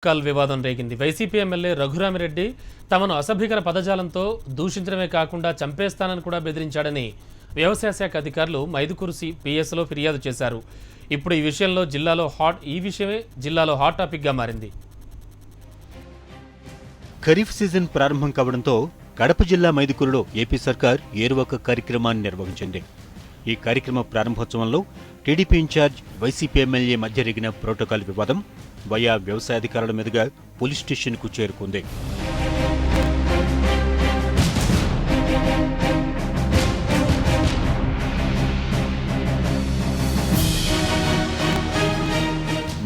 Call వివాదం రేగింది. YCP MLA Raghurami Reddy తమను అసభ్యకర పదజాలంతో దూషించడమే కాకుండా చంపేస్తానని కూడా బెదిరించాడని వ్యవసాయ శాఖ అధికారులు మైదుకూరు పిఎస్లో ఫిర్యాదు చేశారు. ఇప్పుడు ఈ విషయమే జిల్లాలో హాట్ టాపిక్గా మారింది. ఖరీఫ్ సీజన్ ప్రారంభం కావడంతో కడప జిల్లా మైదుకూరులో ఏపీ సర్కార్ ఏరువాక కార్యక్రమాన్ని నిర్వహించింది. ఈ కార్యక్రమ ప్రారంభోత్సవంలో టీడీపీ ఇన్ఛార్జ్ వైసీపీ ఎమ్మెల్యే మధ్య జరిగిన ప్రోటోకాల్ వివాదం వయా వ్యవసాయ అధికారుల మీదుగా పోలీస్ స్టేషన్కు చేరుకుంది.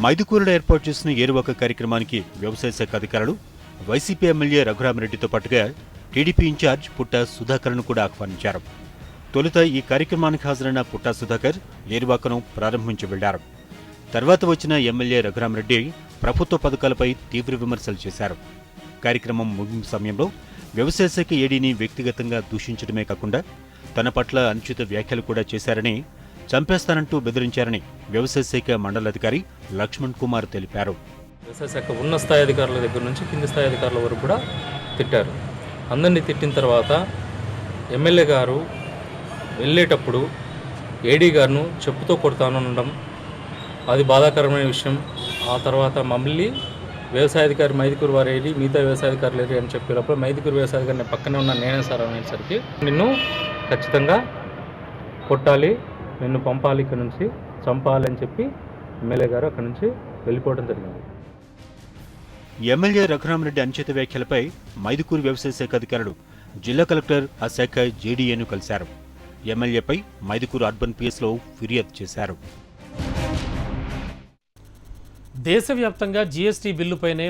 మైదుకూరులో ఏర్పాటు చేసిన ఏరువాక కార్యక్రమానికి వ్యవసాయ శాఖ అధికారులు వైసీపీ ఎమ్మెల్యే రఘురామిరెడ్డితో పాటుగా టీడీపీ ఇన్ఛార్జ్ పుట్టా సుధాకర్ను కూడా ఆహ్వానించారు. తొలుత ఈ కార్యక్రమానికి హాజరైన పుట్టా సుధాకర్ ఏరువాకను ప్రారంభించి వెళ్లారు. తర్వాత వచ్చిన ఎమ్మెల్యే రఘురామిరెడ్డి ప్రభుత్వ పథకాలపై తీవ్ర విమర్శలు చేశారు. కార్యక్రమం ముగింపు సమయంలో వ్యవసాయ శాఖ ఏడీని వ్యక్తిగతంగా దూషించడమే కాకుండా తన పట్ల అనుచిత వ్యాఖ్యలు కూడా చేశారని, చంపేస్తానంటూ బెదిరించారని వ్యవసాయ శాఖ మండలాధికారి లక్ష్మణ్ కుమార్ తెలిపారు. వ్యవసాయ శాఖ ఉన్న స్థాయి అధికారుల దగ్గర నుంచి కింది స్థాయి అధికారుల వరకు కూడా తిట్టారు. అందరినీ తిట్టిన తర్వాత ఎమ్మెల్యే గారు వెళ్ళేటప్పుడు ఏడీ గారును చెప్పుతో కొడతానడం అది బాధాకరమైన విషయం. ఆ తర్వాత మమ్మల్ని వ్యవసాయాధికారి మైదుకూరు వారు ఏడి మిగతా వ్యవసాయాధికారులు ఏడి అని చెప్పేటప్పుడు మైదుకూరు వ్యవసాయాధికారిని పక్కనే ఉన్న నేనే సార్ అనేసరికి నిన్ను ఖచ్చితంగా కొట్టాలి, నిన్ను పంపాలి, ఇక్కడ నుంచి చంపాలి అని చెప్పి ఎమ్మెల్యే గారు అక్కడి నుంచి వెళ్ళిపోవడం జరిగింది. ఎమ్మెల్యే రఘురామిరెడ్డి అనుచిత వ్యాఖ్యలపై మైదుకూరు వ్యవసాయ శాఖ అధికారులు జిల్లా కలెక్టర్ ఆ శాఖ జేడీఏను కలిశారు. ఎమ్మెల్యేపై మైదుకూరు అర్బన్ పిఎస్లో ఫిర్యాదు చేశారు. దేశవ్యాప్తంగా జీఎస్టీ బిల్లుపైనే